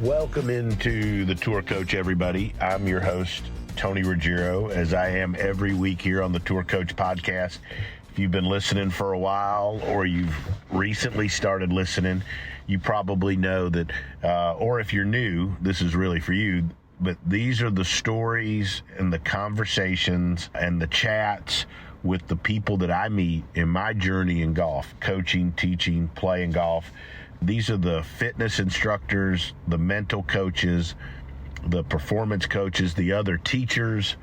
Welcome into the Tour Coach, everybody. I'm your host, Tony Ruggiero, as I am every week here on the Tour Coach podcast. If you've been listening for a while or you've recently started listening, you probably know that, or if you're new, this is really for you, but these are the stories and the conversations and the chats with the people that I meet in my journey in golf, coaching, teaching, playing golf. These are the fitness instructors, the mental coaches, the performance coaches, the other teachers,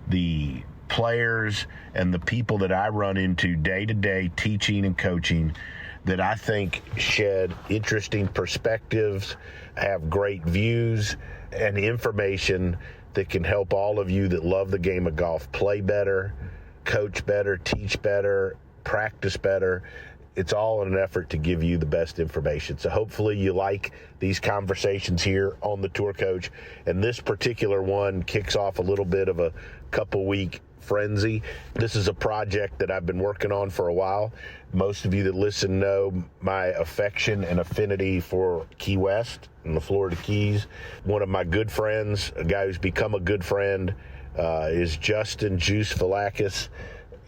the players, and the people that I run into day to day teaching and coaching that I think shed interesting perspectives, have great views and information that can help all of you that love the game of golf play better, coach better, teach better, practice better. It's all in an effort to give you the best information. So hopefully you like these conversations here on the Tour Coach. And this particular one kicks off a little bit of a couple-week frenzy. This is a project that I've been working on for a while. Most of you that listen know my affection and affinity for Key West and the Florida Keys. One of my good friends, a guy who's become a good friend, is Justin Juice Valakis.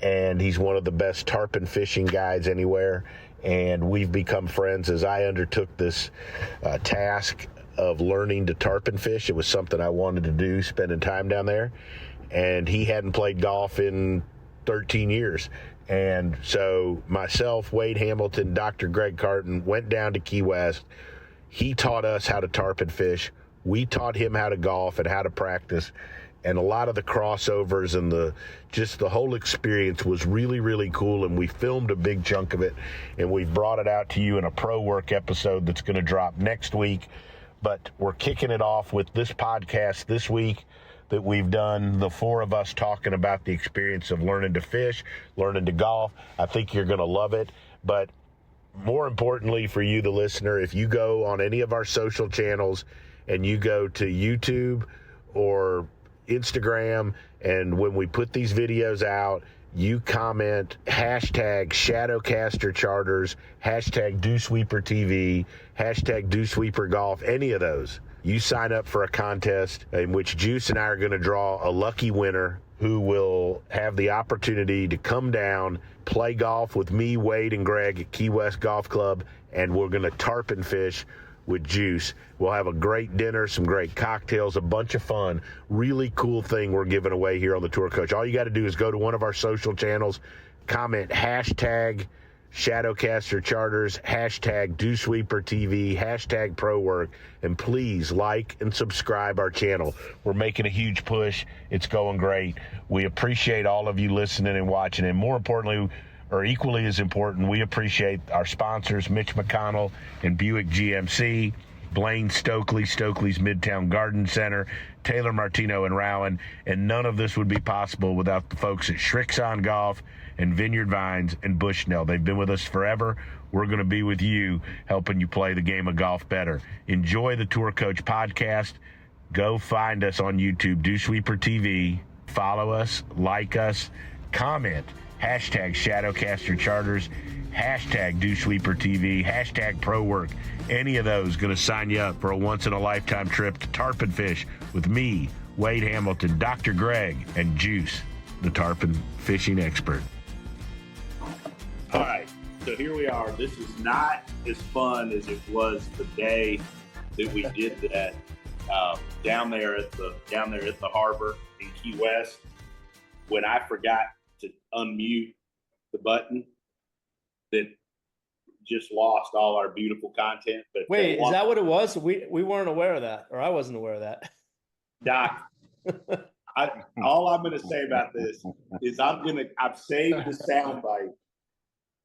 And he's one of the best tarpon fishing guides anywhere. And we've become friends as I undertook this task of learning to tarpon fish. It was something I wanted to do, spending time down there. And he hadn't played golf in 13 years. And so myself, Wade Hamilton, Dr. Greg Cartin went down to Key West. He taught us how to tarpon fish. We taught him how to golf and how to practice. And a lot of the crossovers and the whole experience was really, really cool. And we filmed a big chunk of it, and we've brought it out to you in a pro work episode that's going to drop next week. But we're kicking it off with this podcast this week that we've done, the four of us talking about the experience of learning to fish, learning to golf. I think you're going to love it. But more importantly for you, the listener, if you go on any of our social channels and you go to YouTube or Instagram, and when we put these videos out, you comment hashtag Shadowcaster Charters, hashtag Dewsweeper TV, hashtag Dewsweeper Golf, any of those. You sign up for a contest in which Juice and I are going to draw a lucky winner who will have the opportunity to come down, play golf with me, Wade, and Greg at Key West Golf Club, and we're going to tarpon fish with Juice. We'll have a great dinner, some great cocktails, a bunch of fun. Really cool thing we're giving away here on the Tour Coach. All you got to do is go to one of our social channels, comment hashtag Shadowcaster Charters, hashtag Dewsweeper TV, hashtag Pro Work, and please like and subscribe our channel. We're making a huge push. It's going great. We appreciate all of you listening and watching, and more importantly, or equally as important, we appreciate our sponsors, Mitch McConnell and Buick GMC, Blaine Stokely, Stokely's Midtown Garden Center, Taylor Martino and Rowan, and none of this would be possible without the folks at Shrixon Golf and Vineyard Vines and Bushnell. They've been with us forever. We're going to be with you, helping you play the game of golf better. Enjoy the Tour Coach podcast. Go find us on YouTube, Dewsweeper TV. Follow us, like us, comment. Hashtag Shadowcaster Charters, hashtag Dewsweeper TV, hashtag Pro Work. Any of those going to sign you up for a once-in-a-lifetime trip to tarpon fish with me, Wade Hamilton, Dr. Greg, and Juice, the tarpon fishing expert. All right, so here we are. This is not as fun as it was the day that we did that down there at the harbor in Key West, when I forgot to unmute the button that just lost all our beautiful content. But wait, is that what it was? We weren't aware of that, or I wasn't aware of that. Doc, all I'm going to say about this is I've saved the soundbite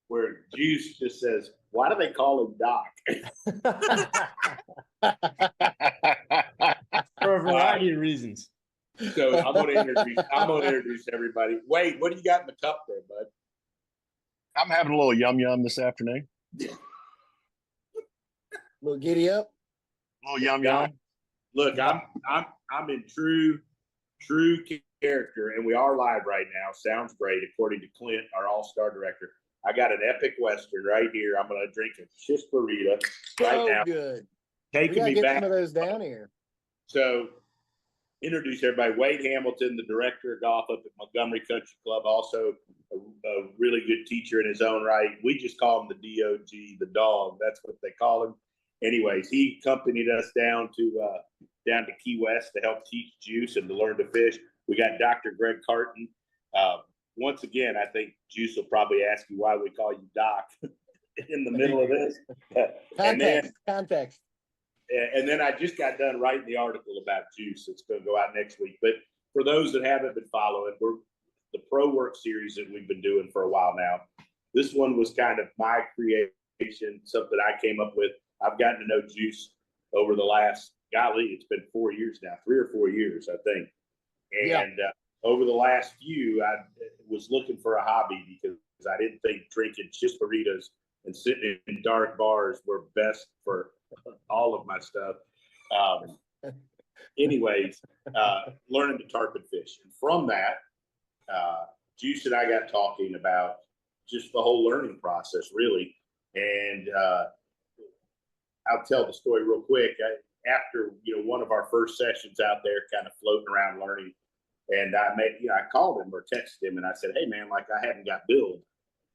where Juice just says, "Why do they call him Doc?" For a variety of reasons. So I'm going to introduce everybody. Wade, what do you got in the cup there, bud? I'm having a little yum this afternoon. Little giddy up. A little yum. Look, I'm in true character, and we are live right now. Sounds great, according to Clint, our all-star director. I got an epic Western right here. I'm going to drink a Shisparita right now. Good. We taking gotta me get back. some of those down here. So, introduce everybody. Wade Hamilton, the director of golf up at Montgomery Country Club, also a really good teacher in his own right. We just call him the DOG, the dog. That's what they call him. Anyways, he accompanied us down to Key West to help teach Juice and to learn to fish. We got Dr. Greg Cartin. Once again, I think Juice will probably ask you why we call you Doc in the middle of this. Context. And then I just got done writing the article about Juice. It's going to go out next week. But for those that haven't been following, we're the Pro Work series that we've been doing for a while now. This one was kind of my creation, something I came up with. I've gotten to know Juice over the last, golly, it's been 4 years now, 3 or 4 years, I think. And over the last few, I was looking for a hobby because I didn't think drinking Chisparitas and sitting in dark bars were best for all of my stuff. Anyways, learning to tarpon fish. And from that, Juice and I got talking about just the whole learning process, really. And I'll tell the story real quick. After one of our first sessions out there, kind of floating around learning, and I called him or texted him, and I said, "Hey man, like I haven't got billed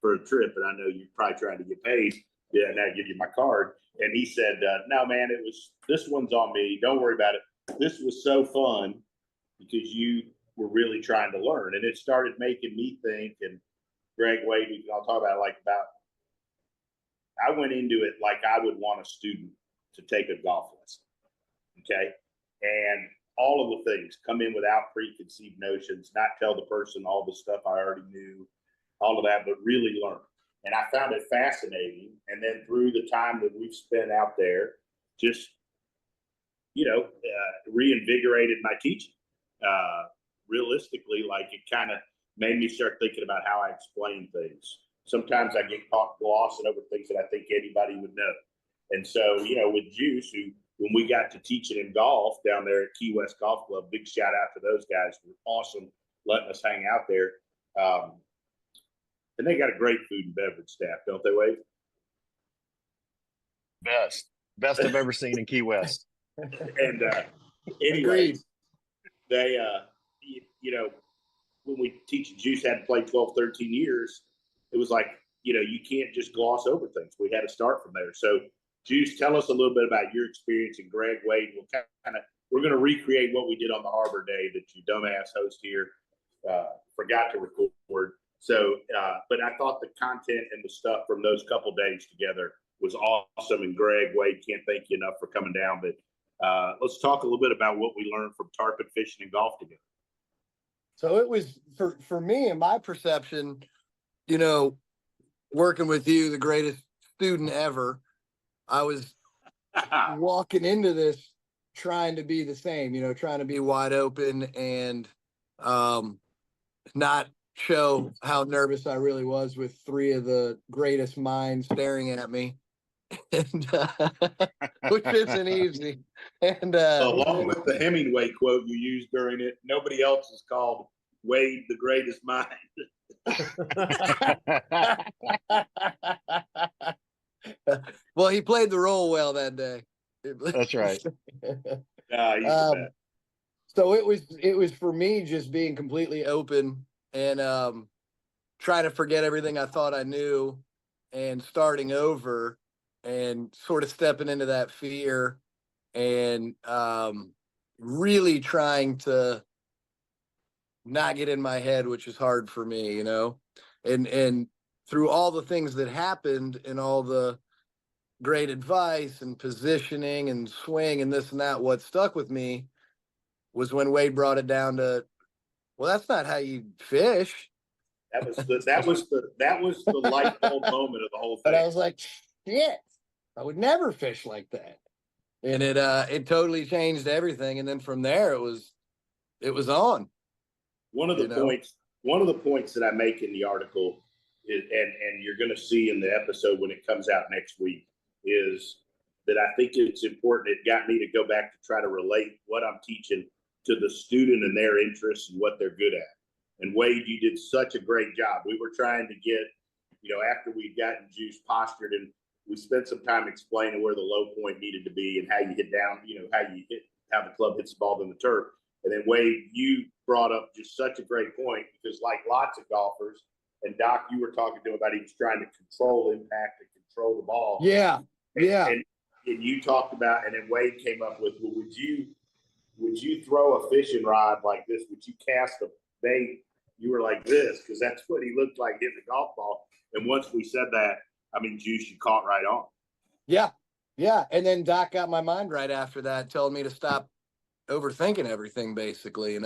for a trip, and I know you're probably trying to get paid. Yeah, and I give you my card." And he said, "No man, this one's on me. Don't worry about it. This was so fun because you were really trying to learn." And it started making me think, and Greg Wade, I'll talk about I went into it like I would want a student to take a golf lesson. Okay. And all of the things come in without preconceived notions, not tell the person all the stuff I already knew, all of that, but really learn. And I found it fascinating. And then through the time that we've spent out there, just, reinvigorated my teaching. Realistically, like it kind of made me start thinking about how I explain things. Sometimes I get caught glossing over things that I think anybody would know. And so, with Juice, when we got to teaching in golf down there at Key West Golf Club, big shout out to those guys. They're awesome letting us hang out there. And they got a great food and beverage staff, don't they, Wade? Best I've ever seen in Key West. And anyways, they, when we teach Juice had played 12, 13 years, it was like, you can't just gloss over things. We had to start from there. So, Juice, tell us a little bit about your experience. And Greg Wade, we're going to recreate what we did on the Harbor Day that you dumbass host here forgot to record. So, but I thought the content and the stuff from those couple days together was awesome. And Greg Wade, can't thank you enough for coming down. But let's talk a little bit about what we learned from tarpon fishing and golf together. So it was for me, in my perception, working with you, the greatest student ever. I was walking into this trying to be the same, trying to be wide open and not show how nervous I really was with 3 of the greatest minds staring at me, and which isn't easy. And along with the Hemingway quote you used during it, nobody else is called Wade the greatest mind. Well, he played the role well that day. That's right. So it was for me just being completely open and trying to forget everything I thought I knew and starting over and sort of stepping into that fear and really trying to not get in my head, which is hard for me, and through all the things that happened and all the great advice and positioning and swing and this and that, what stuck with me was when Wade brought it down to, well, that's not how you fish. That was the light bulb moment of the whole thing. But I was like, shit, I would never fish like that. And it totally changed everything. And then from there it was on. One of the points that I make in the article is, and you're going to see in the episode when it comes out next week, is that I think it's important. It got me to go back to try to relate what I'm teaching to the student and their interests and what they're good at. And Wade, you did such a great job. We were trying to get, after we'd gotten Juice postured, and we spent some time explaining where the low point needed to be and how you hit down, how the club hits the ball in the turf. And then Wade, you brought up just such a great point because like lots of golfers, and Doc, you were talking to him about he was trying to control impact and control the ball. Yeah. And you talked about, and then Wade came up with, well, would you throw a fishing rod like this? Would you cast a bait? You were like this, because that's what he looked like hitting a golf ball. And once we said that, I mean, Juice, you caught right on. Yeah. Yeah. And then Doc got my mind right after that, telling me to stop overthinking everything, basically,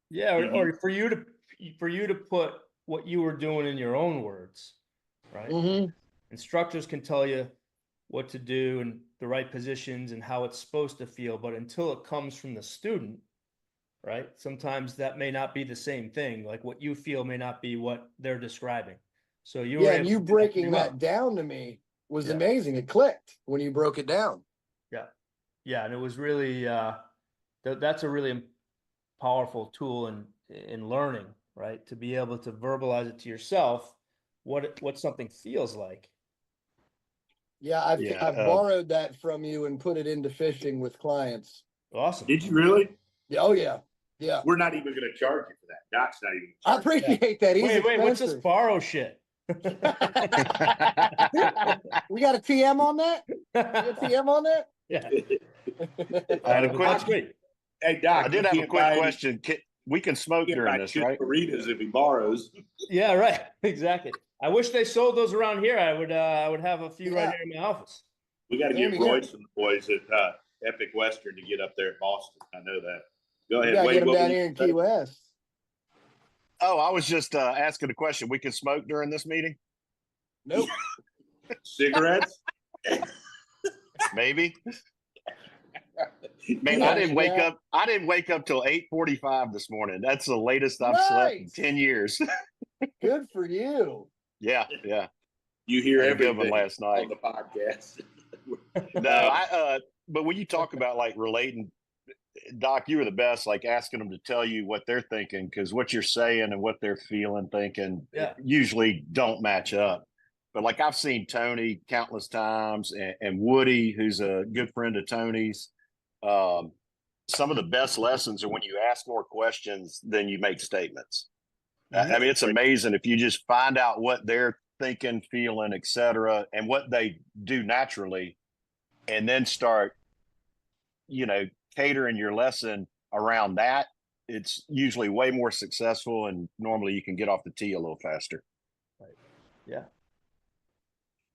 Yeah. Or for you to put what you were doing in your own words, right? Mm-hmm. Instructors can tell you what to do and the right positions and how it's supposed to feel, but until it comes from the student, right? Sometimes that may not be the same thing. Like what you feel may not be what they're describing. So and you breaking that down to me was amazing. It clicked when you broke it down. Yeah. Yeah. And it was really, that's a really powerful tool in learning, right? To be able to verbalize it to yourself, what something feels like. Yeah. I've borrowed that from you and put it into fishing with clients. Awesome. Did you really? Yeah. Oh yeah. Yeah. We're not even going to charge you for that. Doc's not even. I appreciate that. Wait, what's this borrow shit? We got a TM on that? Yeah. I had a That's great. Hey, Doc, I did have a quick question. We can smoke during this, right? Burritos if he borrows. Yeah, right. Exactly. I wish they sold those around here. I would have a few right here in my office. We got to get Royce and the boys at Epic Western to get up there at Boston. I know that. Go ahead. Wade, get them down here in Key West. Oh, I was just asking a question. We can smoke during this meeting? Nope. Cigarettes? Maybe. Man, I didn't wake up. I didn't wake up till 8:45 this morning. That's the latest I've slept in 10 years. Good for you. Yeah. You hear everything good one last night on the podcast. No, but when you talk about like relating, Doc, you were the best, like asking them to tell you what they're thinking, because what you're saying and what they're feeling, thinking usually don't match up. But like I've seen Tony countless times and Woody, who's a good friend of Tony's. Some of the best lessons are when you ask more questions than you make statements. I mean, it's amazing if you just find out what they're thinking, feeling, et cetera, and what they do naturally, and then start, catering your lesson around that. It's usually way more successful, and normally you can get off the tee a little faster. Right. Yeah.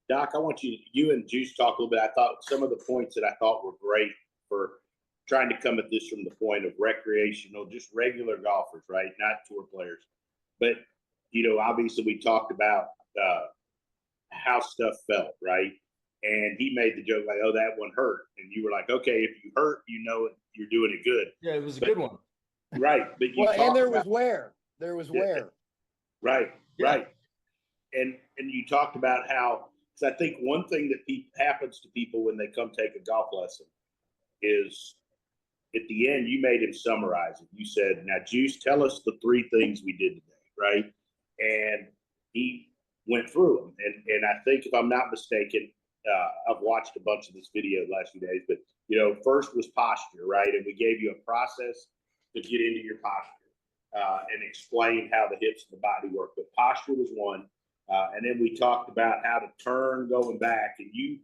Doc, I want you and Juice talk a little bit. I thought some of the points that I thought were great for trying to come at this from the point of recreational, just regular golfers, right? Not tour players. But, obviously we talked about how stuff felt, right? And he made the joke like, oh, that one hurt. And you were like, okay, if you hurt, you're doing it good. Yeah, it was a good one. Right. But there was wear. Right. Right. And you talked about how, because I think one thing that happens to people when they come take a golf lesson is at the end, you made him summarize it. You said, now, Juice, tell us the 3 things we did today, right? And he went through them. And I think, if I'm not mistaken, I've watched a bunch of this video the last few days, but, first was posture, right? And we gave you a process to get into your posture and explain how the hips and the body work. But posture was one. And then we talked about how to turn going back. And you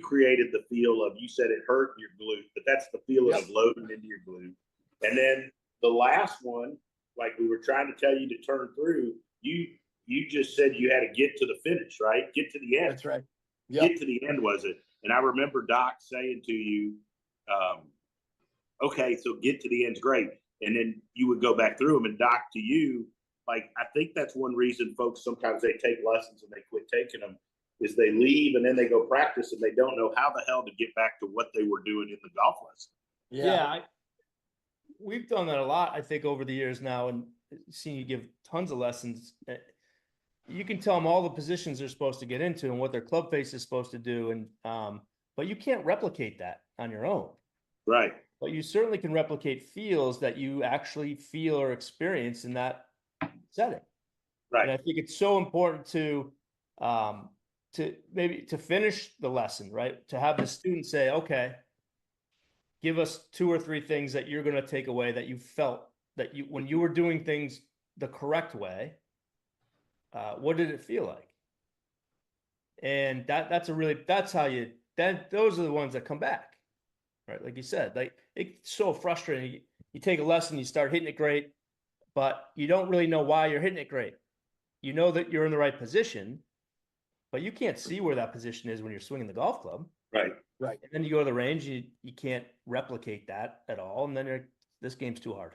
created the feel of, you said it hurt your glute, but that's the feeling of loading into your glute. And then the last one, like we were trying to tell you to turn through, you just said you had to get to the finish, right? Get to the end. That's right. Yep. Get to the end, was it? And I remember Doc saying to you, okay, so get to the end's great. And then you would go back through them, and Doc, to you, like, I think that's one reason folks, sometimes they take lessons and they quit taking them, is they leave and then they go practice and they don't know how the hell to get back to what they were doing in the golf lesson. Yeah. We've done that a lot, I think, over the years now, and seen you give tons of lessons. You can tell them all the positions they're supposed to get into and what their club face is supposed to do. And, but you can't replicate that on your own. Right. But you certainly can replicate feels that you actually feel or experience in that setting. Right. And I think it's so important to to finish the lesson, right? To have the student say, okay, give us 2 or 3 things that you're going to take away that you felt that you, when you were doing things the correct way, what did it feel like? And that's how those are the ones that come back, right? Like you said, like it's so frustrating. You take a lesson, you start hitting it great, but you don't really know why you're hitting it great. You know that you're in the right position, but you can't see where that position is when you're swinging the golf club. Right. Right. And then you go to the range, you can't replicate that at all. And then this game's too hard.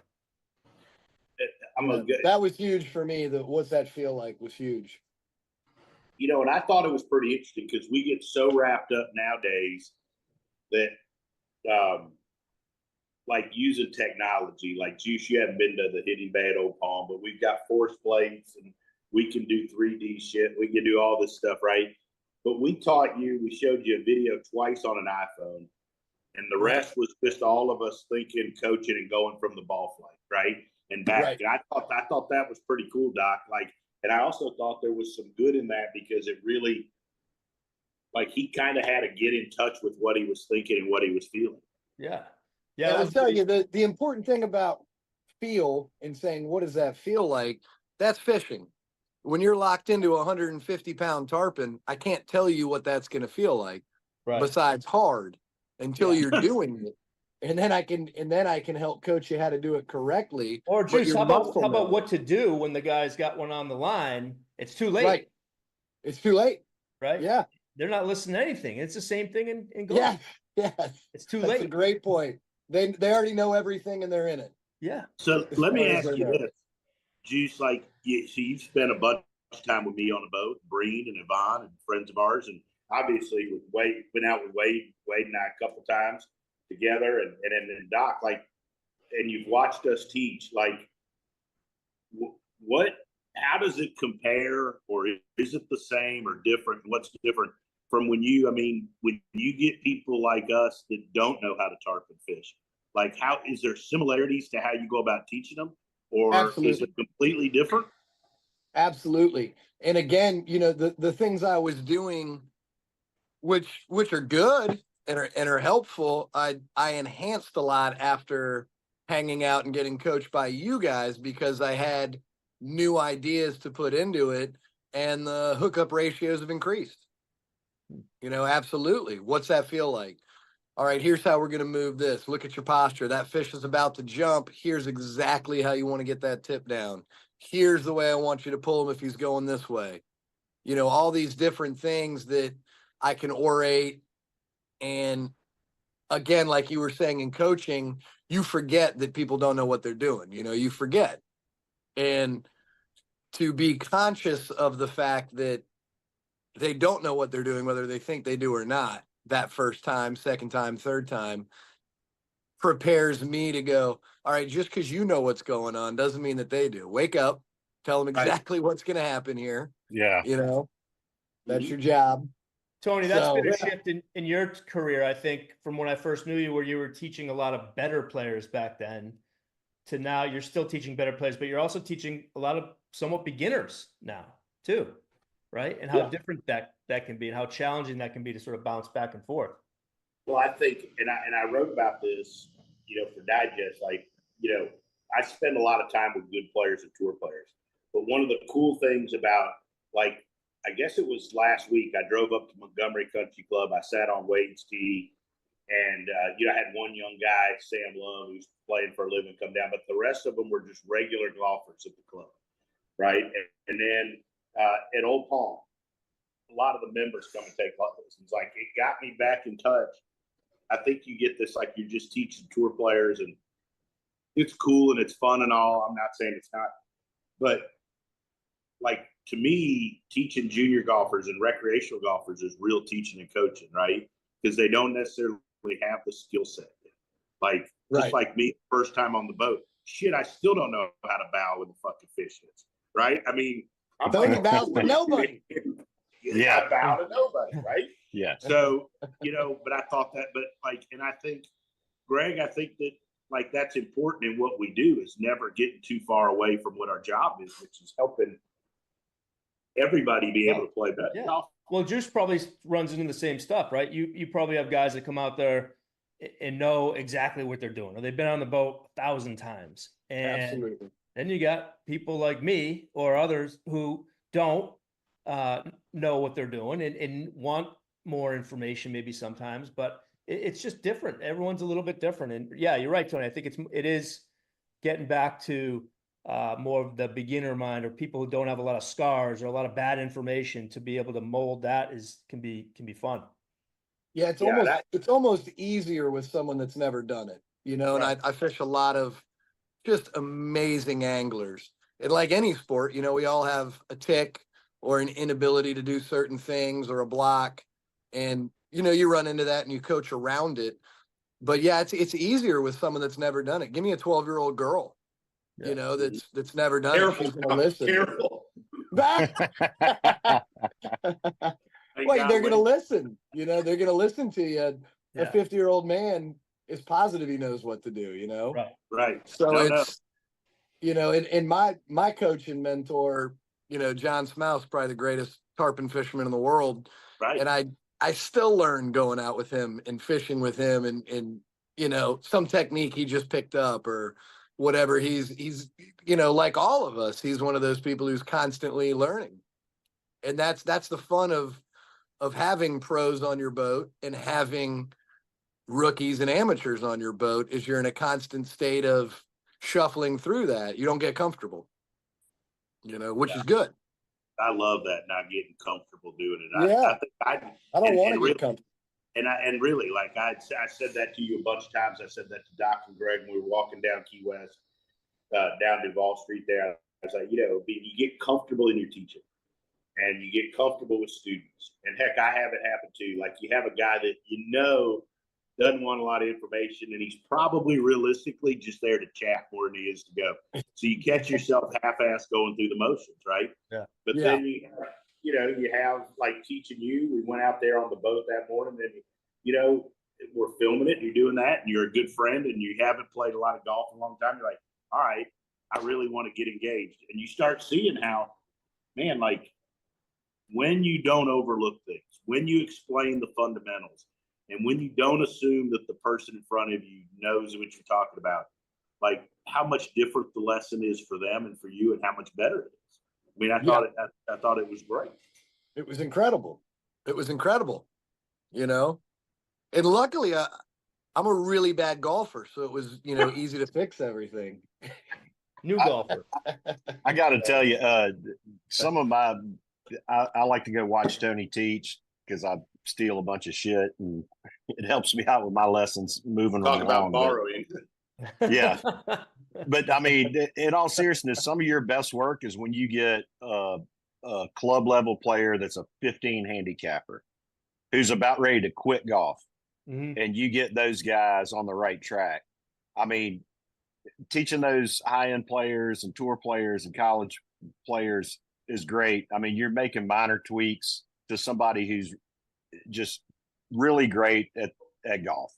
That was huge for me. What's that feel like was huge. And I thought it was pretty interesting because we get so wrapped up nowadays that, like using technology, like Juice, you haven't been to the Hitting Bad Old Palm, but we've got force plates and we can do 3D shit. We can do all this stuff, right? But we showed you a video twice on an iPhone, and the rest was just all of us thinking, coaching, and going from the ball flight, right? And back. Right. And I thought that was pretty cool, Doc. Like, and I also thought there was some good in that because it really, like, he kind of had to get in touch with what he was thinking and what he was feeling. Yeah. Yeah. I'll tell you the important thing about feel and saying, what does that feel like? That's fishing. When you're locked into a 150-pound tarpon, I can't tell you what that's going to feel like besides hard until you're doing it. And then I can help coach you how to do it correctly. Or Juice, how about what to do when the guy's got one on the line? It's too late. Right. It's too late. Right. Yeah. They're not listening to anything. It's the same thing in golf. Yeah. Yeah. It's too That's late. a great point. They already know everything and they're in it. Yeah. So let me ask you this, Juice, like, you've spent a bunch of time with me on the boat, Breen and Yvonne and friends of ours. And obviously with Wade, been out with Wade and I a couple times together and then Doc, like, and you've watched us teach, like, how does it compare, or is it the same or different? What's different from when you get people like us that don't know how to tarpon fish? Like, is there similarities to how you go about teaching them, or Absolutely. Is it completely different? Absolutely. And again, the things I was doing, which are good and are helpful, I enhanced a lot after hanging out and getting coached by you guys because I had new ideas to put into it and the hookup ratios have increased. Absolutely. What's that feel like? All right, here's how we're going to move this. Look at your posture. That fish is about to jump. Here's exactly how you want to get that tip down. Here's the way I want you to pull him if he's going this way. All these different things that I can orate. And again, like you were saying in coaching, you forget that people don't know what they're doing. You forget. And to be conscious of the fact that they don't know what they're doing, whether they think they do or not, that first time, second time, third time, prepares me to go, all right, just because you know what's going on doesn't mean that they do. Wake up, tell them exactly what's going to happen here. Yeah. That's your job. Tony, that's been a shift in your career, I think, from when I first knew you, where you were teaching a lot of better players back then, to now you're still teaching better players, but you're also teaching a lot of somewhat beginners now too, right? And how different that can be, and how challenging that can be to sort of bounce back and forth. Well, I think, and I wrote about this, for Digest, like, I spend a lot of time with good players and tour players, but one of the cool things about, like, I guess it was last week, I drove up to Montgomery Country Club. I sat on Wade's tee, and, I had one young guy, Sam Lum, who's playing for a living, come down, but the rest of them were just regular golfers at the club, right? And then at Old Palm, a lot of the members come and take lessons. It's like, it got me back in touch. I think you get this, like, you're just teaching tour players, and it's cool and it's fun and all. I'm not saying it's not, but, like, to me, teaching junior golfers and recreational golfers is real teaching and coaching, right? Because they don't necessarily have the skill set. Like, just like me, first time on the boat. Shit, I still don't know how to bow when the fucking fish hits, right? I mean, I'm Tony bows to nobody. I bow to nobody, right? Yeah. So, but I thought that, but like, and I think, Greg, that, like, that's important in what we do, is never getting too far away from what our job is, which is helping everybody be able to play better golf. Well, Juice probably runs into the same stuff, right? You probably have guys that come out there and know exactly what they're doing, or they've been on the boat 1,000 times. And Absolutely. then you got people like me or others who don't know what they're doing and want more information maybe sometimes, but it's just different. Everyone's a little bit different. And yeah, you're right, Tony. I think it is getting back to more of the beginner mind, or people who don't have a lot of scars or a lot of bad information, to be able to mold that can be fun. Yeah, it's almost easier with someone that's never done it, you know. Right. And I fish a lot of just amazing anglers. And like any sport, you know, we all have a tick or an inability to do certain things or a block, and you know, you run into that and you coach around it. But yeah, it's easier with someone that's never done it. Give me a 12-year-old girl, Yeah. you know, that's never done Careful, it. She's gonna listen. careful. Well, they're gonna listen. You know, they're gonna listen to you. A Yeah. 50-year-old man is positive he knows what to do. You know, Right. so No, it's you know, and my coach and mentor, you know, John Smouse, probably the greatest tarpon fisherman in the world, right. and I still learn going out with him and fishing with him, and you know, some technique he just picked up or whatever. He's you know, like all of us, he's one of those people who's constantly learning, and that's the fun of having pros on your boat and having rookies and amateurs on your boat, is you're in a constant state of shuffling through that. You don't get comfortable, you know, which is good. I love that, not getting comfortable doing it. Yeah. I think I don't want to really, get comfortable. and really, like I said that to you a bunch of times. I said that to Doc and Greg when we were walking down Key West, down Duval Street there. I was like, you know, you get comfortable in your teaching and you get comfortable with students. And heck, I have it happen too. Like, you have a guy that you know doesn't want a lot of information, and he's probably realistically just there to chat more than he is to go. So you catch yourself half-ass going through the motions, right? Yeah. But then you know, you have like teaching you. We went out there on the boat that morning, and you know, we're filming it. And you're doing that, and you're a good friend, and you haven't played a lot of golf in a long time. You're like, all right, I really want to get engaged, and you start seeing how, man, like, when you don't overlook things, when you explain the fundamentals, and when you don't assume that the person in front of you knows what you're talking about, like how much different the lesson is for them and for you, and how much better it is. I mean, I thought it was great. It was incredible. It was incredible, you know, and luckily I'm a really bad golfer, so it was, you know, easy to fix everything. New golfer. I got to tell you, some of I like to go watch Tony teach because I steal a bunch of shit and it helps me out with my lessons moving Talk along. about borrowing. Yeah. But I mean, in all seriousness, some of your best work is when you get a club level player that's a 15 handicapper who's about ready to quit golf, and you get those guys on the right track. I mean, teaching those high end players and tour players and college players is great. I mean, you're making minor tweaks to somebody who's just really great at golf,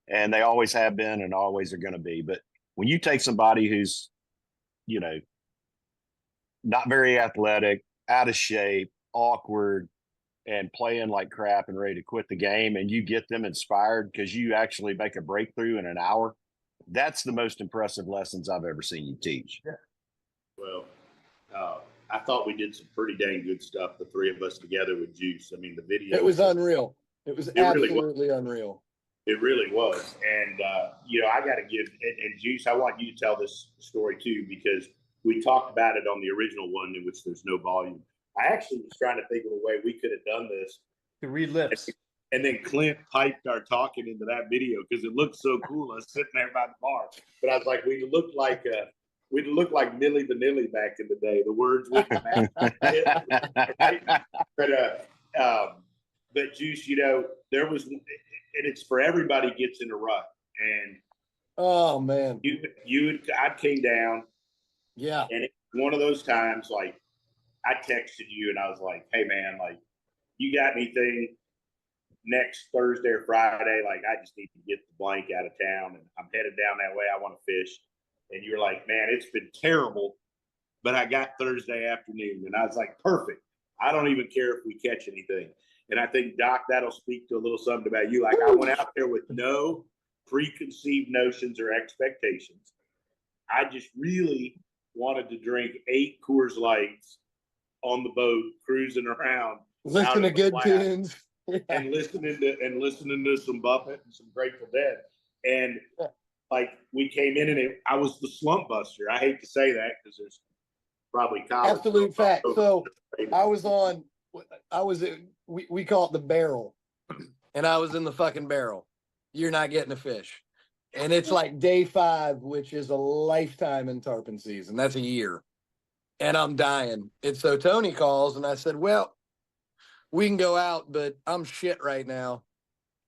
and they always have been and always are going to be. But when you take somebody who's, you know, not very athletic, out of shape, awkward, and playing like crap and ready to quit the game, and you get them inspired because you actually make a breakthrough in an hour, that's the most impressive lessons I've ever seen you teach. Yeah. Well, I thought we did some pretty dang good stuff, the three of us together with Juice. I mean, the video. It was unreal. It was absolutely unreal. It really was. And, you know, I got to give, and Juice, I want you to tell this story too, because we talked about it on the original one in which there's no volume. I actually was trying to think of a way we could have done this. To read lips. And then Clint piped our talking into that video because it looked so cool. I was sitting there by the bar. But I was like, we'd look like Millie Vanilli back in the day. The words wouldn't match. But Juice, you know, there was, and it's for everybody gets in a rut. And oh man, I came down. Yeah. And it's one of those times, like, I texted you and I was like, hey man, like, you got anything next Thursday or Friday? Like, I just need to get the blank out of town and I'm headed down that way. I want to fish. And you're like, man, it's been terrible, but I got Thursday afternoon. And I was like, perfect. I don't even care if we catch anything. And I think, Doc, that'll speak to a little something about you. Like, I went out there with no preconceived notions or expectations. I just really wanted to drink 8 Coors Lights on the boat, cruising around, Listen to good tunes, and listening to some Buffett and some Grateful Dead. And like, we came in and I was the slump buster. I hate to say that because there's probably college. absolute fact. So we call it the barrel, and I was in the fucking barrel. You're not getting a fish. And it's like day 5, which is a lifetime in tarpon season. That's a year. And I'm dying. And so Tony calls, and I said, well, we can go out, but I'm shit right now,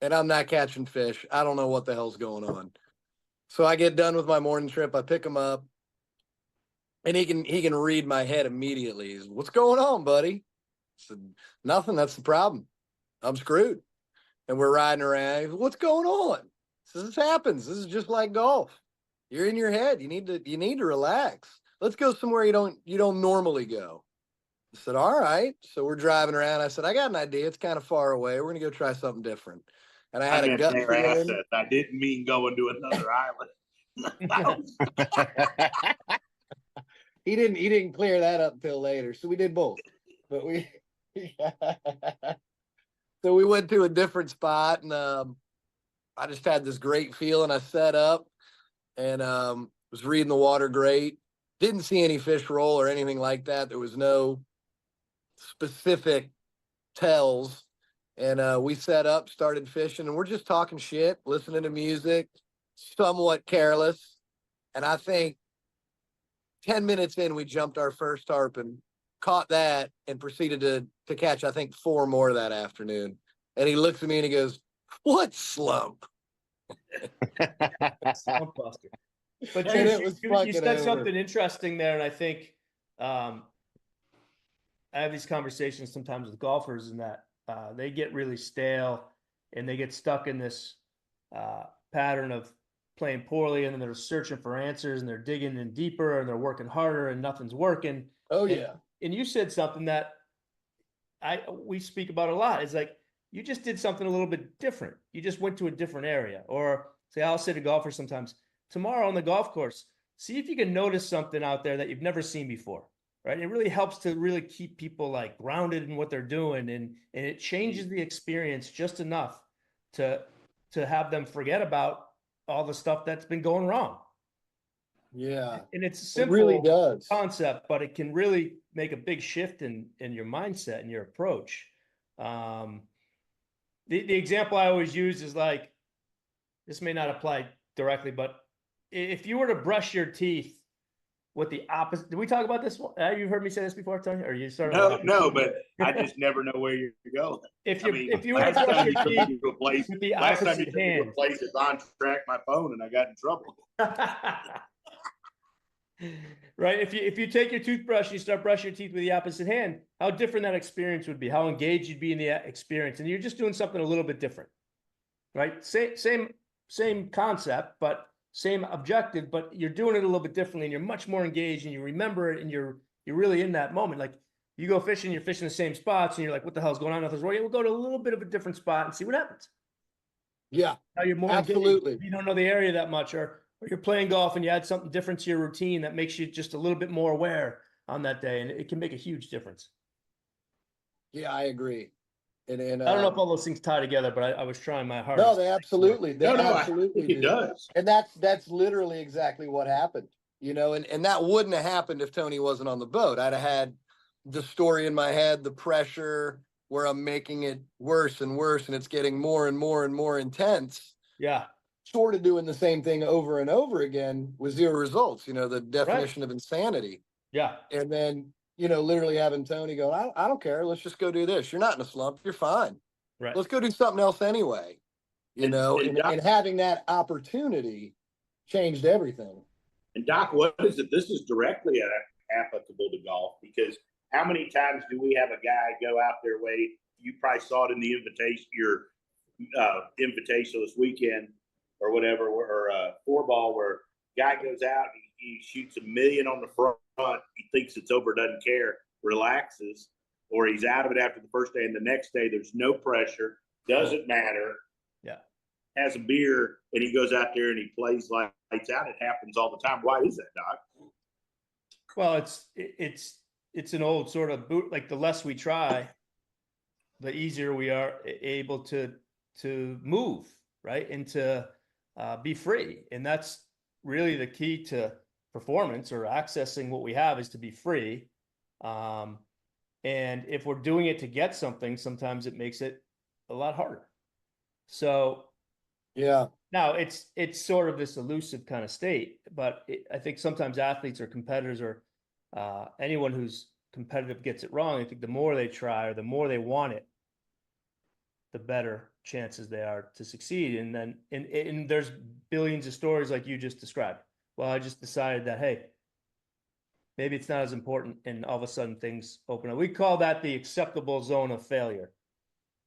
and I'm not catching fish. I don't know what the hell's going on. So I get done with my morning trip. I pick him up, and he can read my head immediately. He's, what's going on, buddy? I said, nothing. That's the problem. I'm screwed. And we're riding around. He said, what's going on? I said, this happens. This is just like golf. You're in your head. You need to relax. Let's go somewhere you don't normally go. I said, all right. So we're driving around. I said, I got an idea. It's kind of far away. We're going to go try something different. And I had a gut feeling. I didn't mean going to another island. He didn't clear that up until later. So we did both. But so we went to a different spot, and I just had this great feeling. I set up and was reading the water great. Didn't see any fish roll or anything like that. There was no specific tells. And we set up, started fishing, and we're just talking shit, listening to music, somewhat careless. And I think 10 minutes in, we jumped our first tarpon, caught that, and proceeded to catch, I think, 4 more that afternoon. And he looks at me and he goes, what slump? Slump buster. But you said something interesting there, and I think I have these conversations sometimes with golfers, and that they get really stale and they get stuck in this pattern of playing poorly, and then they're searching for answers, and they're digging in deeper, and they're working harder, and nothing's working. Oh yeah. And you said something that we speak about a lot. It's like, you just did something a little bit different. You just went to a different area. Or say, I'll say to golfers sometimes, tomorrow on the golf course, see if you can notice something out there that you've never seen before, right? It really helps to really keep people like grounded in what they're doing, and it changes the experience just enough to have them forget about all the stuff that's been going wrong. Yeah. And it's a simple really does. concept, but it can really make a big shift in your mindset and your approach. The example I always use is like, this may not apply directly, but if you were to brush your teeth with the opposite, did we talk about this one? You've heard me say this before, Tony? Or you started? No, but I just never know where you're going. If you were to brush your teeth with the last time you opposite took me hand, to a place, it's on track my phone, and I got in trouble. Right? If you take your toothbrush and you start brushing your teeth with the opposite hand, how different that experience would be, how engaged you'd be in the experience, and you're just doing something a little bit different, right? Same concept, but same objective, but you're doing it a little bit differently, and you're much more engaged, and you remember it, and you're really in that moment. Like, you go fishing, you're fishing the same spots, and you're like, what the hell's going on? Nothing's wrong. We'll go to a little bit of a different spot and see what happens. Yeah, now you're more absolutely. You don't know the area that much, or you're playing golf and you add something different to your routine that makes you just a little bit more aware on that day, and it can make a huge difference. Yeah, I agree. And I don't know if all those things tie together, but I was trying my hardest. No, they absolutely. Absolutely it does. And that's literally exactly what happened. You know, and that wouldn't have happened if Tony wasn't on the boat. I'd have had the story in my head, the pressure where I'm making it worse and worse, and it's getting more and more and more intense. Yeah. Sort of doing the same thing over and over again with 0 results, you know, the definition of insanity. Yeah. And then, you know, literally having Tony go, I don't care. Let's just go do this. You're not in a slump. You're fine. Right. Let's go do something else anyway. You know, and having that opportunity changed everything. And Doc, what is it? This is directly applicable to golf, because how many times do we have a guy go out there, Wade? You probably saw it in the your invitation this weekend or whatever, or 4-ball, where guy goes out, he shoots $1 million on the front, he thinks it's over, doesn't care, relaxes, or he's out of it after the first day, and the next day there's no pressure, doesn't matter. Yeah. Has a beer, and he goes out there and he plays lights out. It happens all the time. Why is that, Doc? Well, it's an old sort of boot, like the less we try, the easier we are able to move, right? And to be free. And that's really the key to performance or accessing what we have, is to be free. And if we're doing it to get something, sometimes it makes it a lot harder. So Yeah. now it's sort of this elusive kind of state, but I think sometimes athletes or competitors or anyone who's competitive gets it wrong. I think the more they try or the more they want it, the better chances they are to succeed. And then, and there's billions of stories like you just described. Well, I just decided that, hey, maybe it's not as important, and all of a sudden things open up. We call that the acceptable zone of failure.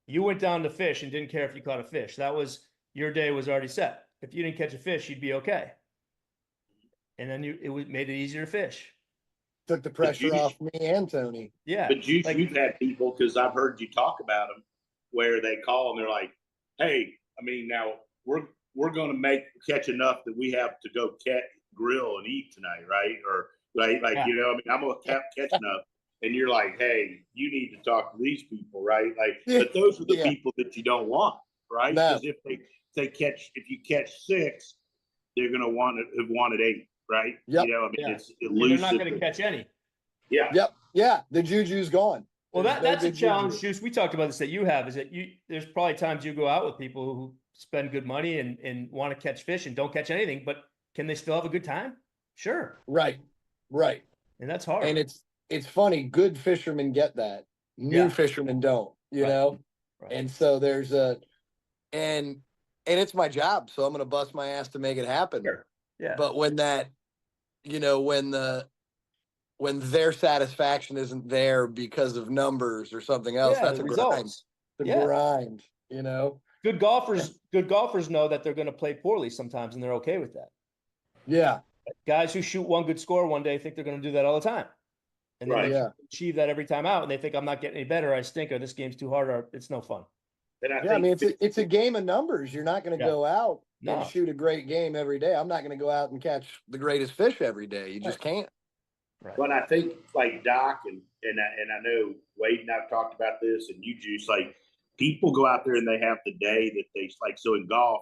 You went down to fish and didn't care if you caught a fish. That was, your day was already set. If you didn't catch a fish, you'd be okay. And then made it easier to fish. Took the pressure off me and Tony. Yeah. But you've had people, because I've heard you talk about them, where they call and they're like, hey, I mean, now we're going to catch enough that we have to go grill and eat tonight, right? Or like yeah. You know, I mean, I'm going to catch enough. And you're like, hey, you need to talk to these people, right? Like, but those are the people that you don't want, right? Because if you catch 6, they're going to have wanted 8, right? Yep. You know, I mean, it's elusive. They're not going to catch any. Yeah. Yep. Yeah. The juju's gone. Well, that's a challenge, Juice. We talked about this that you have, is that there's probably times you go out with people who spend good money and want to catch fish and don't catch anything, but can they still have a good time? Sure. Right. Right. And that's hard. And it's funny. Good fishermen get that. New fishermen don't, you know? Right. And so there's and it's my job. So I'm going to bust my ass to make it happen. Sure. Yeah. But when that, you know, when their satisfaction isn't there because of numbers or something else, that's a grind. The grind, you know. Good golfers know that they're going to play poorly sometimes, and they're okay with that. Yeah. Guys who shoot one good score one day think they're going to do that all the time, and they achieve that every time out, and they think, I'm not getting any better, I stink, or this game's too hard, or it's no fun. And I mean, it's a game of numbers. You're not going to go out and shoot a great game every day. I'm not going to go out and catch the greatest fish every day. You just can't. Right. But I think like Doc and I know Wade and I've talked about this, and you, Juice, like people go out there and they have the day that they like. So in golf,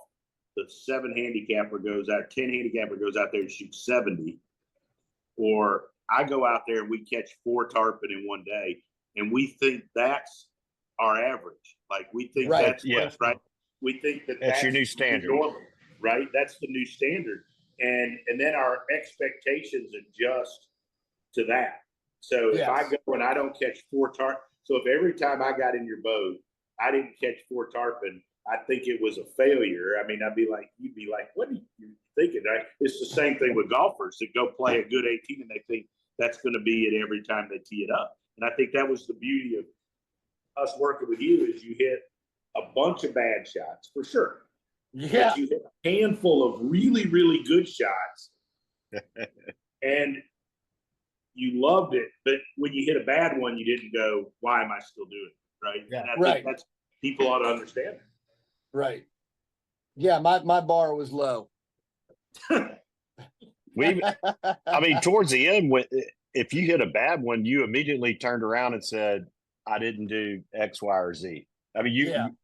the 7 handicapper goes out, 10 handicapper goes out there and shoots 70, or I go out there and we catch 4 tarpon in one day, and we think that's our average. Like we think that's right. We think that's your new standard, normal, right? That's the new standard, and then our expectations adjust to that. So if I go and I don't catch 4 tarpon, so if every time I got in your boat, I didn't catch 4 tarpon, I think it was a failure. I mean, you'd be like, what are you thinking? Right? It's the same thing with golfers that go play a good 18 and they think that's going to be it every time they tee it up. And I think that was the beauty of us working with you, is you hit a bunch of bad shots for sure. Yeah. But you hit a handful of really, really good shots. And you loved it, but when you hit a bad one, you didn't go, why am I still doing it? Right. Yeah. And I think that's, people ought to understand that. Right. Yeah. My bar was low. I mean, towards the end, if you hit a bad one, you immediately turned around and said, I didn't do X, Y, or Z. I mean,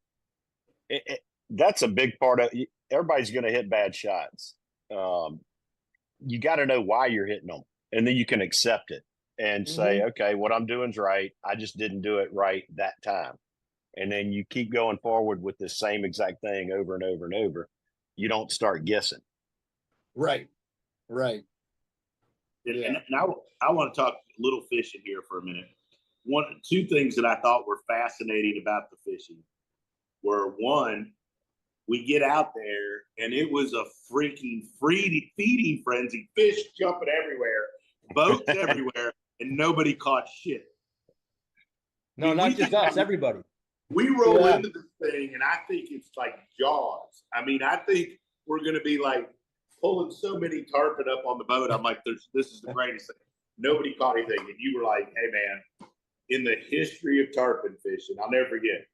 that's a big part of everybody's going to hit bad shots. You got to know why you're hitting them. And then you can accept it and say, okay, what I'm doing is right. I just didn't do it right that time. And then you keep going forward with the same exact thing over and over and over. You don't start guessing. Right. Right. And I want to talk a little fishing here for a minute. 2 things that I thought were fascinating about the fishing were, one, we get out there and it was a freaking feeding frenzy, fish jumping everywhere, boats everywhere, and nobody caught shit. No, not just us, everybody. We roll into this thing, and I think it's like Jaws. I mean, I think we're going to be like pulling so many tarpon up on the boat. I'm like, this is the greatest thing. Nobody caught anything. And you were like, hey, man, in the history of tarpon fishing, I'll never forget.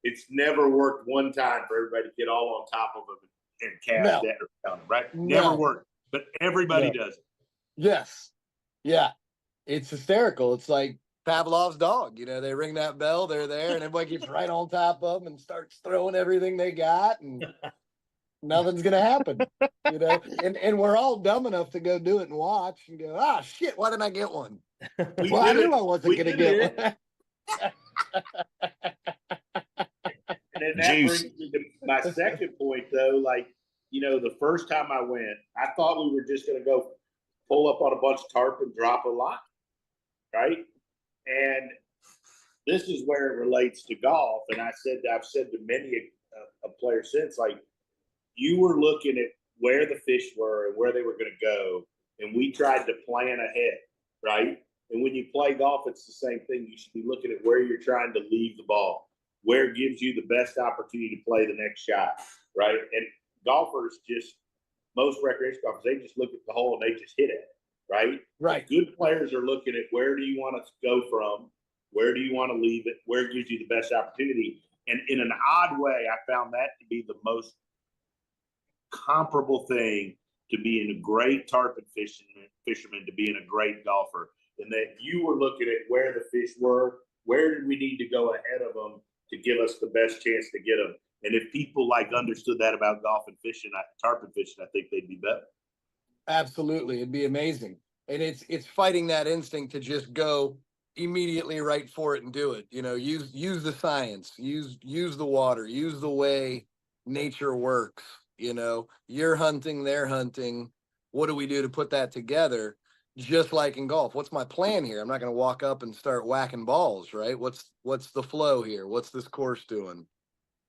It's never worked one time for everybody to get all on top of them and cast that around them, right? Never worked, but everybody does it. Yes. Yeah. It's hysterical. It's like Pavlov's dog. They ring that bell, they're there, and everybody gets right on top of them and starts throwing everything they got, and nothing's gonna happen. And we're all dumb enough to go do it and watch and go, ah, shit, why didn't I get one? Well, I knew I wasn't gonna get one. And then that brings me to my second point, though. The first time I went, I thought we were just going to go pull up on a bunch of tarpon, drop a line, right? And this is where it relates to golf. And I've said to many a player since, you were looking at where the fish were and where they were going to go, and we tried to plan ahead, right? And when you play golf, it's the same thing. You should be looking at where you're trying to leave the ball, where gives you the best opportunity to play the next shot, right? And golfers most recreation golfers, they just look at the hole and they just hit it, right? Right. Good players are looking at where do you want to go from, where do you want to leave it, where gives you the best opportunity. And in an odd way, I found that to be the most comparable thing to being a great tarpon fisherman to being a great golfer. And that you were looking at where the fish were, where did we need to go ahead of them to give us the best chance to get them. And if people understood that about golf and fishing, tarpon fishing, I think they'd be better. Absolutely. It'd be amazing. And it's fighting that instinct to just go immediately right for it and do it. Use the science, use the water, use the way nature works. You're hunting, they're hunting. What do we do to put that together? Just like in golf, what's my plan here? I'm not going to walk up and start whacking balls, right? What's the flow here? What's this course doing?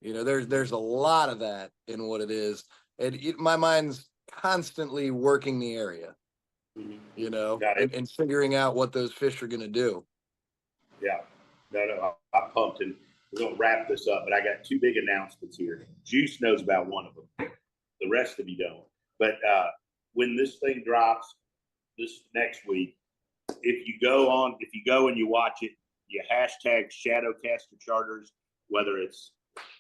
There's a lot of that in what it is. And my mind's constantly working the area, and figuring out what those fish are going to do. Yeah. No, I'm pumped. And we're going to wrap this up, but I got two big announcements here. Juice knows about one of them. The rest of you don't. But when this thing drops, this next week, if you go and you watch it, you hashtag Shadowcaster Charters, whether it's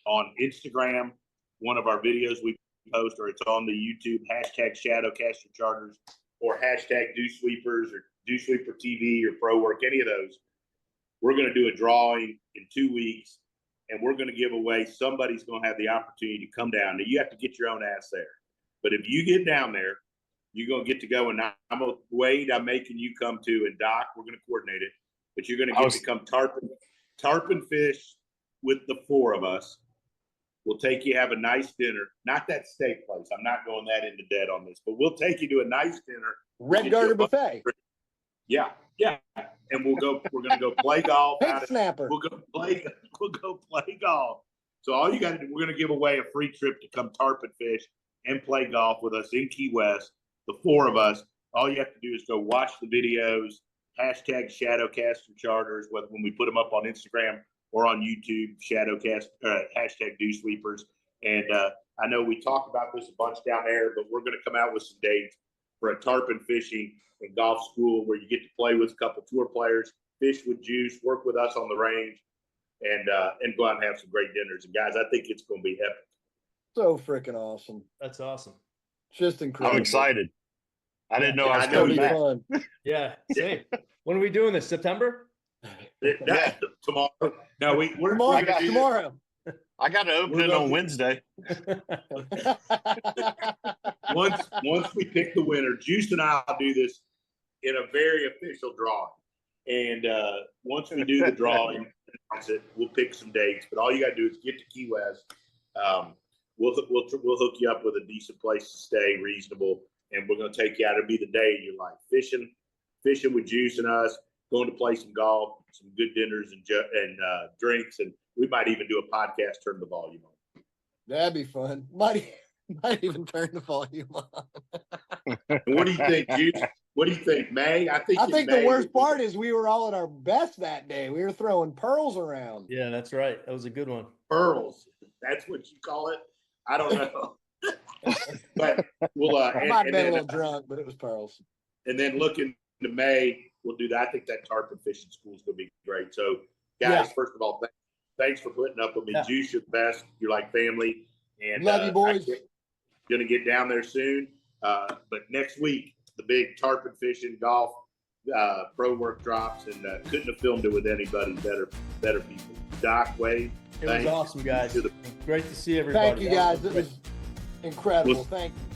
on Instagram, one of our videos we post, or it's on the YouTube, hashtag Shadowcaster Charters, or hashtag Dew Sweepers or Dew Sweeper TV or Pro Work, any of those. We're going to do a drawing in 2 weeks, and we're going to give away, somebody's going to have the opportunity to come down. Now, you have to get your own ass there. But if you get down there, you're going to get to go, and Wade, I'm making you come too, and Doc, we're going to coordinate it, but you're going to get to come tarpon fish with the four of us. We'll take you, have a nice dinner, not that steak place. I'm not going that into debt on this, but we'll take you to a nice dinner. Red Garter Buffet. Yeah. And we're going to go play golf. Snapper. We'll go play golf. So all you got to do, we're going to give away a free trip to come tarpon fish and play golf with us in Key West. The four of us, all you have to do is go watch the videos, hashtag Shadowcaster Charters, when we put them up on Instagram or on YouTube, hashtag Dew Sweepers. And I know we talk about this a bunch down there, but we're going to come out with some dates for a tarpon fishing and golf school where you get to play with a couple tour players, fish with Juice, work with us on the range, and go out and have some great dinners. And guys, I think it's going to be epic. So freaking awesome. That's awesome. Just incredible. I'm excited. I didn't know I was coming back. Fun. Yeah, same. When are we doing this? September? Tomorrow. No, we're tomorrow. I got to open it on Wednesday. Once we pick the winner, Juice and I'll do this in a very official drawing. And once we do the drawing, we'll pick some dates. But all you got to do is get to Key West. We'll hook you up with a decent place to stay, reasonable, and we're going to take you out. It'll be the day of your life. Fishing with Juice and us, going to play some golf, some good dinners and drinks, and we might even do a podcast, turn the volume on. That'd be fun. Might even turn the volume on. What do you think, Juice? What do you think, May? I think the worst part is we were all at our best that day. We were throwing pearls around. Yeah, that's right. That was a good one. Pearls. That's what you call it? I don't know. But we'll I might have been a little drunk, but it was pearls. And then looking to May, we'll do that. I think that tarpon fishing school is going to be great. So, guys, first of all, thanks for putting up with me. Juice, you're the best. You're like family. And love you, boys. Going to get down there soon. But next week, the big tarpon fishing golf pro work drops, and couldn't have filmed it with anybody better people. Doc, Wade, it was awesome, guys. Great to see everybody. Thank you, guys. It was incredible. Thank you.